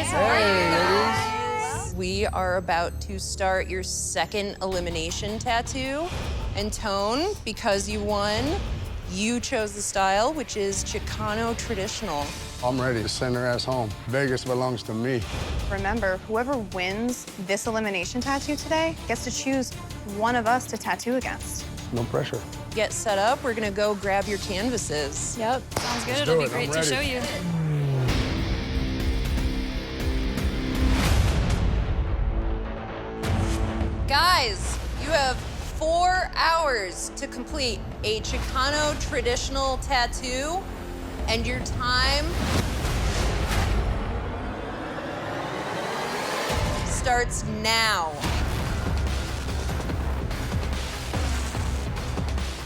how are you guys? We are about to start your second elimination tattoo. And Tone, because you won, you chose the style, which is Chicano traditional. I'm ready to send her ass home. Vegas belongs to me. Remember, whoever wins this elimination tattoo today gets to choose one of us to tattoo against. No pressure. Get set up. We're gonna go grab your canvases. Yep, sounds good. Let's It'll do be it. great I'm to ready. show you. Guys, you have 4 hours to complete a Chicano traditional tattoo, and your time starts now.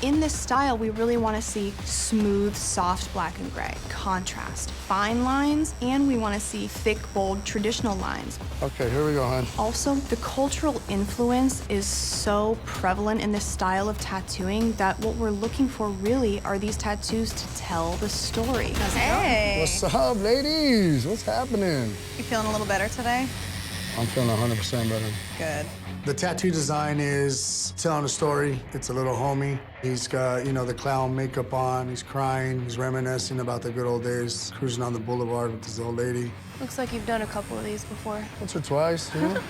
In this style, we really want to see smooth, soft black and gray, contrast, fine lines, and we want to see thick, bold, traditional lines. Okay, here we go, hon. Also, the cultural influence is so prevalent in this style of tattooing that what we're looking for really are these tattoos to tell the story. Hey! What's up, ladies? What's happening? You feeling a little better today? I'm feeling 100% better. Good. The tattoo design is telling a story. It's a little homie. He's got, you know, the clown makeup on. He's crying. He's reminiscing about the good old days, cruising on the boulevard with this old lady. Looks like you've done a couple of these before. Once or twice, you know?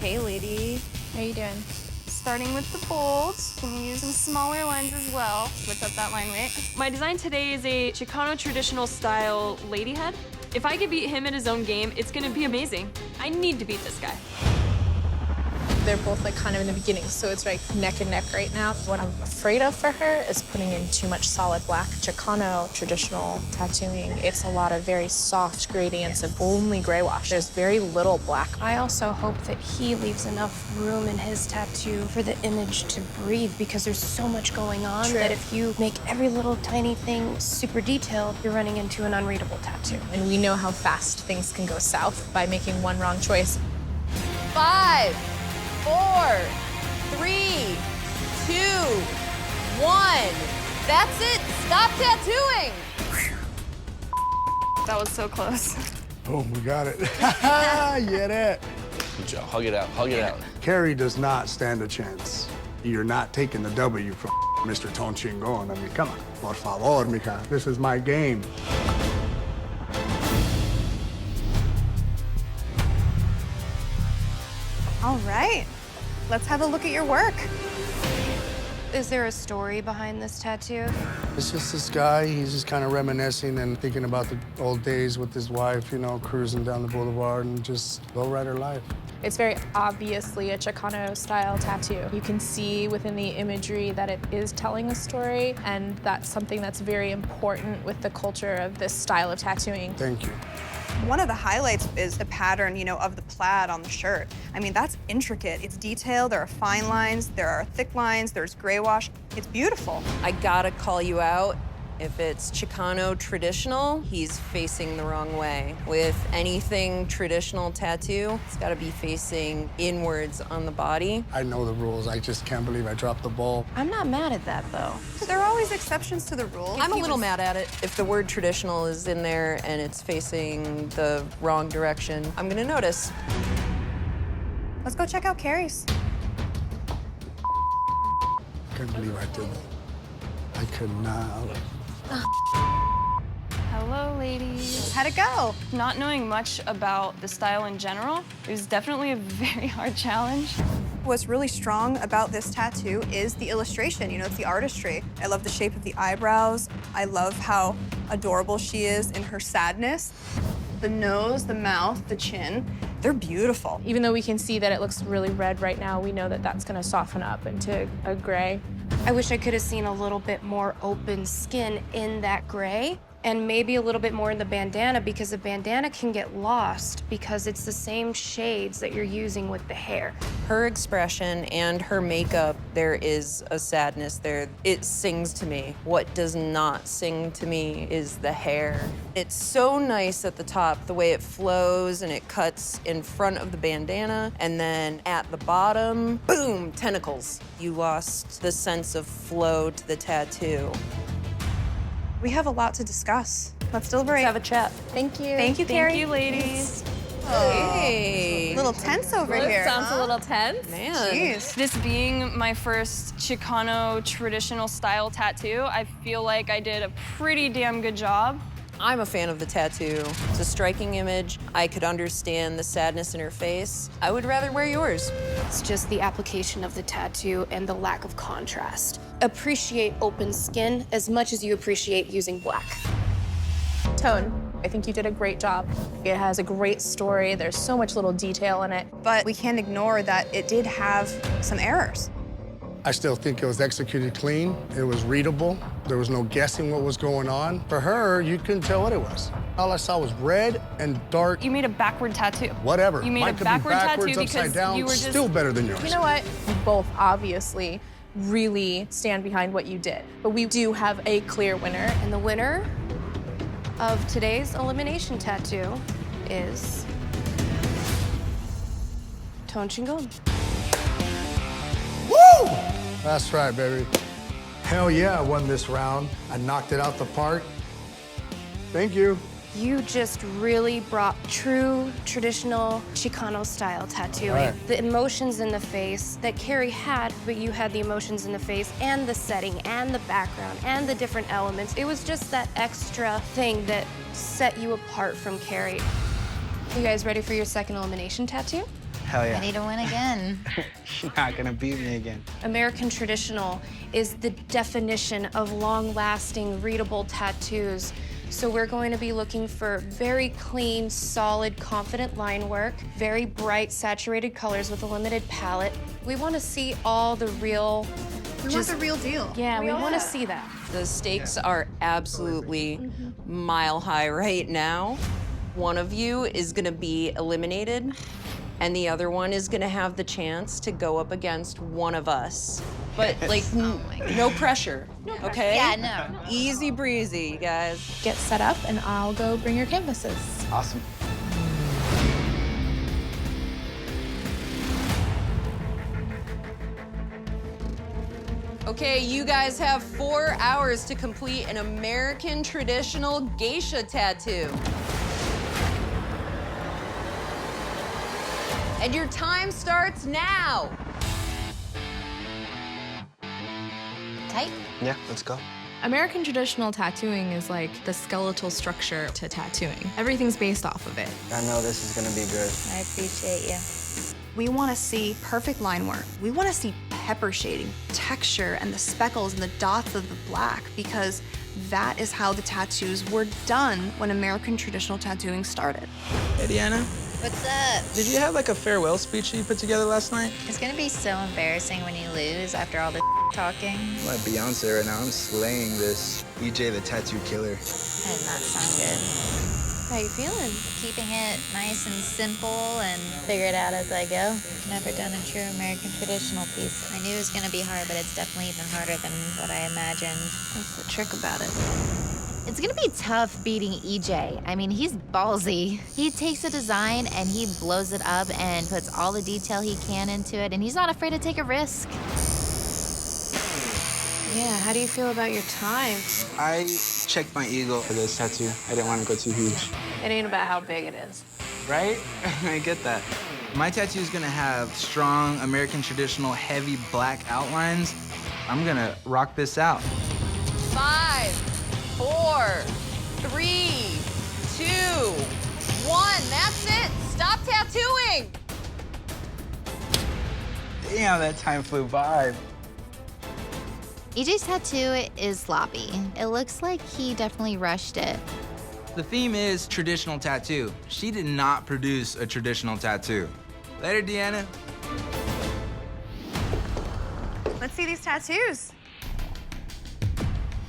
Hey, lady. How you doing? Starting with the bolds. Can you use some smaller lines as well? Switch up that line weight. My design today is a Chicano traditional style lady head. If I could beat him at his own game, it's gonna be amazing. I need to beat this guy. They're both like kind of in the beginning, so it's like neck and neck right now. What I'm afraid of for her is putting in too much solid black. Chicano traditional tattooing, it's a lot of very soft gradients of only gray wash. There's very little black. I also hope that he leaves enough room in his tattoo for the image to breathe, because there's so much going on that if you make every little tiny thing super detailed, you're running into an unreadable tattoo. And we know how fast things can go south by making one wrong choice. 5, 4, 3, 2, 1. That's it. Stop tattooing. That was so close. Boom, we got it. Yeah, that. Good job. Hug it out. Hug it out. Carrie does not stand a chance. You're not taking the W from Mr. Ton Chingon. I mean, come on. Por favor, mija. This is my game. All right, let's have a look at your work. Is there a story behind this tattoo? It's just this guy. He's just kind of reminiscing and thinking about the old days with his wife, you know, cruising down the boulevard and just low-rider life. It's very obviously a Chicano style tattoo. You can see within the imagery that it is telling a story, and that's something that's very important with the culture of this style of tattooing. Thank you. One of the highlights is the pattern, you know, of the plaid on the shirt. I mean, that's intricate. It's detailed. There are fine lines. There are thick lines. There's gray wash. It's beautiful. I gotta call you out. If it's Chicano traditional, he's facing the wrong way. With anything traditional tattoo, it's gotta be facing inwards on the body. I know the rules. I just can't believe I dropped the ball. I'm not mad at that, though. So there are always exceptions to the rule. I'm a little mad at it. If the word traditional is in there and it's facing the wrong direction, I'm gonna notice. Let's go check out Carrie's. Can't believe I did that. I could not. Hello, ladies. How'd it go? Not knowing much about the style in general, it was definitely a very hard challenge. What's really strong about this tattoo is the illustration. You know, it's the artistry. I love the shape of the eyebrows. I love how adorable she is in her sadness. The nose, the mouth, the chin, they're beautiful. Even though we can see that it looks really red right now, we know that that's gonna soften up into a gray. I wish I could have seen a little bit more open skin in that gray, and maybe a little bit more in the bandana, because the bandana can get lost because it's the same shades that you're using with the hair. Her expression and her makeup, there is a sadness there. It sings to me. What does not sing to me is the hair. It's so nice at the top, the way it flows and it cuts in front of the bandana, and then at the bottom, boom, tentacles. You lost the sense of flow to the tattoo. We have a lot to discuss. Let's deliberate. Let's have a chat. Thank you. Thank you, Carrie. Thank you, ladies. Hey. Little tense over here. Sounds a little tense. Man. Jeez. This being my first Chicano traditional style tattoo, I feel like I did a pretty damn good job. I'm a fan of the tattoo. It's a striking image. I could understand the sadness in her face. I would rather wear yours. It's just the application of the tattoo and the lack of contrast. Appreciate open skin as much as you appreciate using black. Tone, I think you did a great job. It has a great story. There's so much little detail in it. But we can't ignore that it did have some errors. I still think it was executed clean. It was readable. There was no guessing what was going on. For her, you couldn't tell what it was. All I saw was red and dark. You made a backward tattoo. Whatever. You made Mine a could be backward backwards, tattoo upside because down, you were just... still better than yours. You know what? We both obviously really stand behind what you did, but we do have a clear winner. And the winner of today's elimination tattoo is Tone Chingon. Woo! That's right, baby. Hell yeah, I won this round. I knocked it out the park. Thank you. You just really brought true traditional Chicano style tattooing. Right. The emotions in the face that Carrie had, but you had the emotions in the face and the setting and the background and the different elements. It was just that extra thing that set you apart from Carrie. You guys ready for your second elimination tattoo? Hell yeah. Ready to win again. You're not gonna beat me again. American traditional is the definition of long-lasting, readable tattoos. So we're going to be looking for very clean, solid, confident line work, very bright, saturated colors with a limited palette. We want to see all the real... We want the real deal. Yeah, we want to see that. The stakes are absolutely mile high right now. One of you is gonna be eliminated, and the other one is gonna have the chance to go up against one of us. But like, no pressure, okay? Yeah, no. Easy breezy, you guys. Get set up and I'll go bring your canvases. Awesome. Okay, you guys have 4 hours to complete an American traditional geisha tattoo. And your time starts now. Tight? Yeah, let's go. American traditional tattooing is like the skeletal structure to tattooing. Everything's based off of it. I know this is gonna be good. I appreciate you. We want to see perfect line work. We want to see pepper shading, texture, and the speckles and the dots of the black, because that is how the tattoos were done when American traditional tattooing started. Hey, Deanna. What's up? Did you have like a farewell speech that you put together last night? It's gonna be so embarrassing when you lose after all the talking. I'm like Beyonce right now. I'm slaying this EJ the Tattoo Killer. That did not sound good. How you feeling? Keeping it nice and simple and figure it out as I go. Never done a true American traditional piece. I knew it was gonna be hard, but it's definitely even harder than what I imagined. That's the trick about it. It's gonna be tough beating EJ. I mean, he's ballsy. He takes a design and he blows it up and puts all the detail he can into it, and he's not afraid to take a risk. Yeah, how do you feel about your time? I checked my ego for this tattoo. I didn't want to go too huge. It ain't about how big it is. Right? I get that. My tattoo is gonna have strong American traditional heavy black outlines. I'm gonna rock this out. 5, 4, 3, 2, 1. That's it. Stop tattooing. Damn, that time flew by. EJ's tattoo is sloppy. It looks like he definitely rushed it. The theme is traditional tattoo. She did not produce a traditional tattoo. Later, Deanna. Let's see these tattoos.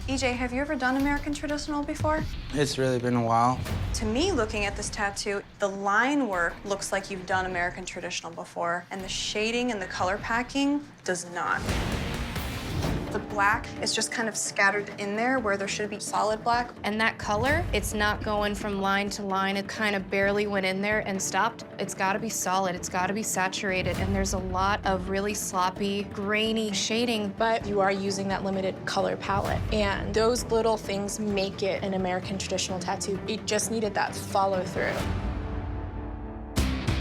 EJ, have you ever done American traditional before? It's really been a while. To me, looking at this tattoo, the line work looks like you've done American traditional before, and the shading and the color packing does not. The black is just kind of scattered in there where there should be solid black. And that color, it's not going from line to line. It kind of barely went in there and stopped. It's gotta be solid, it's gotta be saturated, and there's a lot of really sloppy, grainy shading. But you are using that limited color palette, and those little things make it an American traditional tattoo. It just needed that follow through.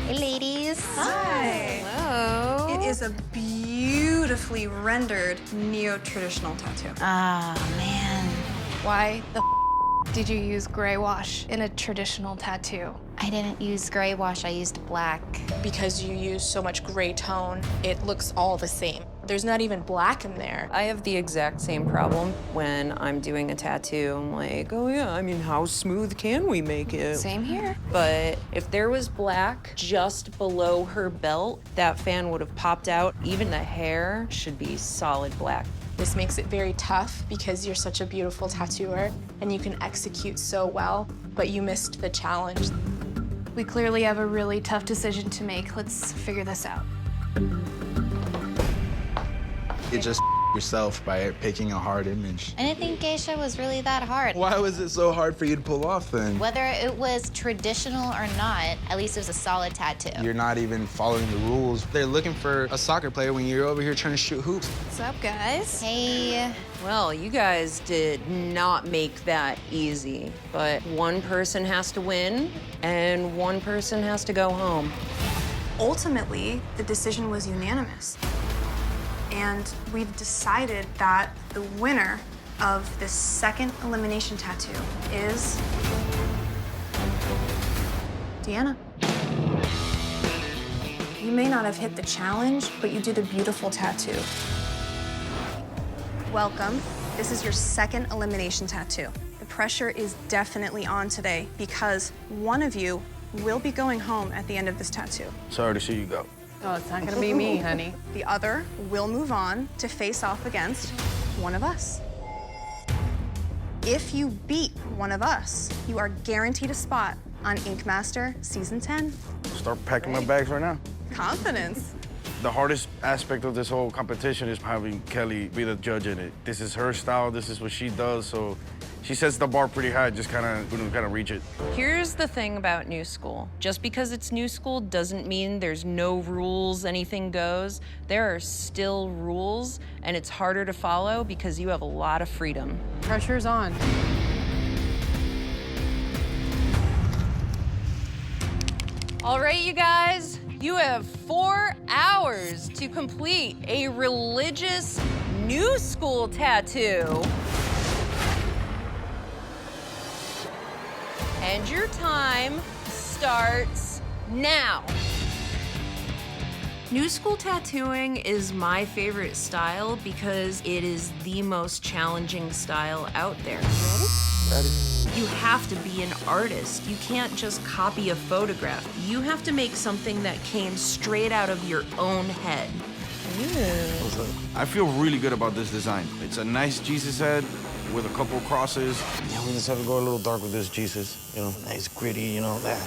Hey, ladies. Hi. Hello. It is a beautifully rendered neo-traditional tattoo. Oh, man. Why the did you use gray wash in a traditional tattoo? I didn't use gray wash, I used black. Because you use so much gray tone, it looks all the same. There's not even black in there. I have the exact same problem when I'm doing a tattoo. I'm like, oh yeah, I mean, how smooth can we make it? Same here. But if there was black just below her belt, that fan would have popped out. Even the hair should be solid black. This makes it very tough because you're such a beautiful tattooer and you can execute so well, but you missed the challenge. We clearly have a really tough decision to make. Let's figure this out. You just yourself by picking a hard image. I didn't think Geisha was really that hard. Why was it so hard for you to pull off then? Whether it was traditional or not, at least it was a solid tattoo. You're not even following the rules. They're looking for a soccer player when you're over here trying to shoot hoops. What's up, guys? Hey, Well, you guys did not make that easy, but one person has to win and one person has to go home. Ultimately, the decision was unanimous. And we've decided that the winner of this second elimination tattoo is Deanna. You may not have hit the challenge, but you did a beautiful tattoo. Welcome. This is your second elimination tattoo. The pressure is definitely on today because one of you will be going home at the end of this tattoo. Sorry to see you go. Oh, it's not gonna be me, honey. The other will move on to face off against one of us. If you beat one of us, you are guaranteed a spot on Ink Master Season 10. Start packing my bags right now. Confidence. The hardest aspect of this whole competition is having Kelly be the judge in it. This is her style, this is what she does, so she sets the bar pretty high, just kind of reach it. Here's the thing about new school. Just because it's new school doesn't mean there's no rules, anything goes. There are still rules, and it's harder to follow because you have a lot of freedom. Pressure's on. All right, you guys, you have 4 hours to complete a religious new school tattoo. And your time starts now. New school tattooing is my favorite style because it is the most challenging style out there. Ready? You have to be an artist. You can't just copy a photograph. You have to make something that came straight out of your own head. I feel really good about this design. It's a nice Jesus head with a couple crosses. Yeah, we just have to go a little dark with this Jesus. You know, nice, gritty, you know, that.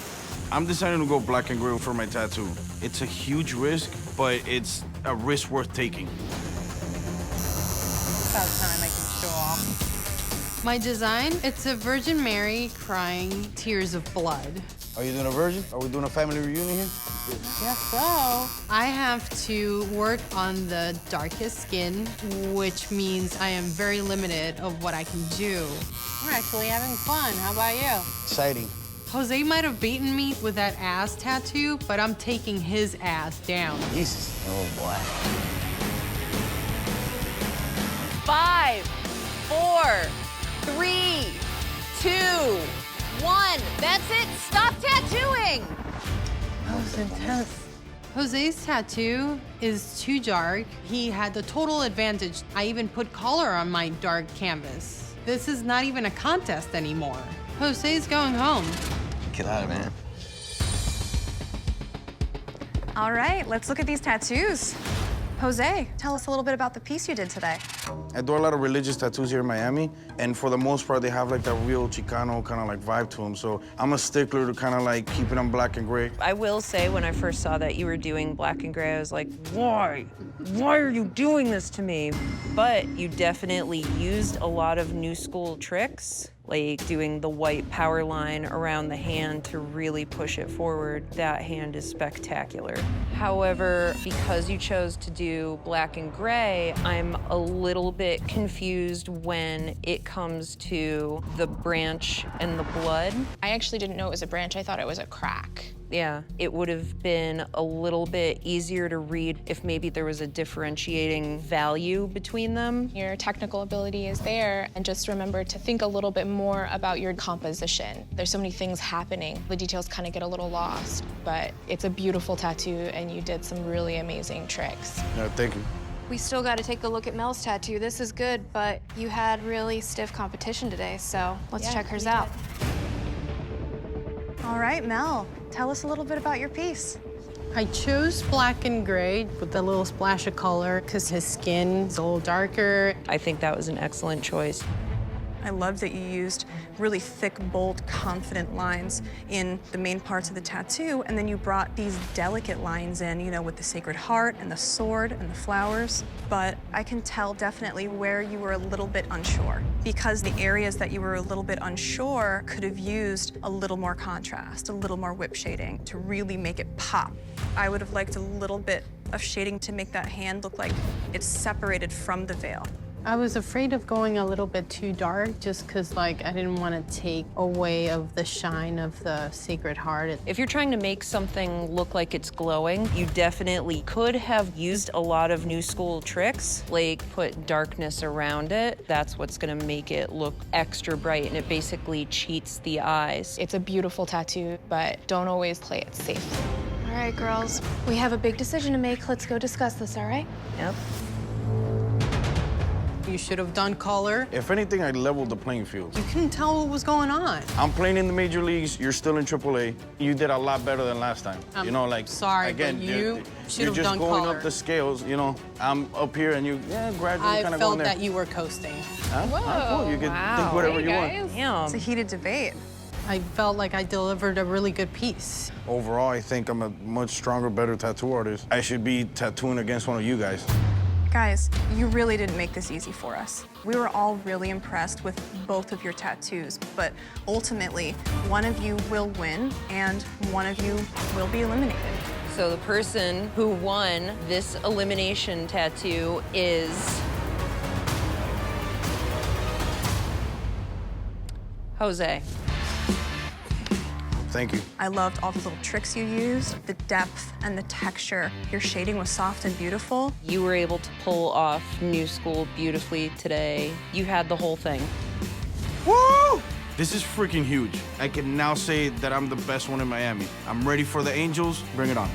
I'm deciding to go black and gray for my tattoo. It's a huge risk, but it's a risk worth taking. About time I can show off. My design, it's a Virgin Mary crying tears of blood. Are you doing a virgin? Are we doing a family reunion here? Guess so. I have to work on the darkest skin, which means I am very limited of what I can do. We're actually having fun. How about you? Exciting. Jose might have beaten me with that ass tattoo, but I'm taking his ass down. Jesus. Oh, boy. 5, 4, 3, 2, 1. That's it. Stop tattooing. That was intense. Jose's tattoo is too dark. He had the total advantage. I even put color on my dark canvas. This is not even a contest anymore. Jose's going home. Get out of it, man. All right, let's look at these tattoos. Jose, tell us a little bit about the piece you did today. I do a lot of religious tattoos here in Miami, and for the most part, they have like that real Chicano kind of like vibe to them. So I'm a stickler to kind of like keeping them black and gray. I will say, when I first saw that you were doing black and gray, I was like, why? Why are you doing this to me? But you definitely used a lot of new school tricks, like doing the white power line around the hand to really push it forward. That hand is spectacular. However, because you chose to do black and gray, I'm a little bit confused when it comes to the branch and the blood. I actually didn't know it was a branch. I thought it was a crack. Yeah, it would have been a little bit easier to read if maybe there was a differentiating value between them. Your technical ability is there, and just remember to think a little bit more about your composition. There's so many things happening. The details kind of get a little lost, but it's a beautiful tattoo, and you did some really amazing tricks. Yeah, thank you. We still got to take a look at Mel's tattoo. This is good, but you had really stiff competition today, so let's check hers out. All right, Mel, tell us a little bit about your piece. I chose black and gray with a little splash of color because his skin is a little darker. I think that was an excellent choice. I love that you used really thick, bold, confident lines in the main parts of the tattoo, and then you brought these delicate lines in, you know, with the Sacred Heart and the sword and the flowers. But I can tell definitely where you were a little bit unsure, because the areas that you were a little bit unsure could have used a little more contrast, a little more whip shading to really make it pop. I would have liked a little bit of shading to make that hand look like it's separated from the veil. I was afraid of going a little bit too dark just because, like, I didn't want to take away of the shine of the Sacred Heart. If you're trying to make something look like it's glowing, you definitely could have used a lot of new school tricks, like put darkness around it. That's what's gonna make it look extra bright, and it basically cheats the eyes. It's a beautiful tattoo, but don't always play it safe. All right, girls, we have a big decision to make. Let's go discuss this, all right? Yep. You should have done color. If anything, I leveled the playing field. You couldn't tell what was going on. I'm playing in the major leagues. You're still in AAA. You did a lot better than last time. You know, like, sorry, again, but you should you're have just done going color. up the scales. You know, I'm up here and you, gradually I kind of felt going there. that you were coasting. Huh? Whoa, Cool. You can wow. think whatever Hey, you want. guys. Yeah. It's a heated debate. I felt like I delivered a really good piece. Overall, I think I'm a much stronger, better tattoo artist. I should be tattooing against one of you guys. Guys, you really didn't make this easy for us. We were all really impressed with both of your tattoos, but ultimately, one of you will win and one of you will be eliminated. So the person who won this elimination tattoo is Jose. Thank you. I loved all the little tricks you used, the depth and the texture. Your shading was soft and beautiful. You were able to pull off new school beautifully today. You had the whole thing. Woo! This is freaking huge. I can now say that I'm the best one in Miami. I'm ready for the Angels. Bring it on.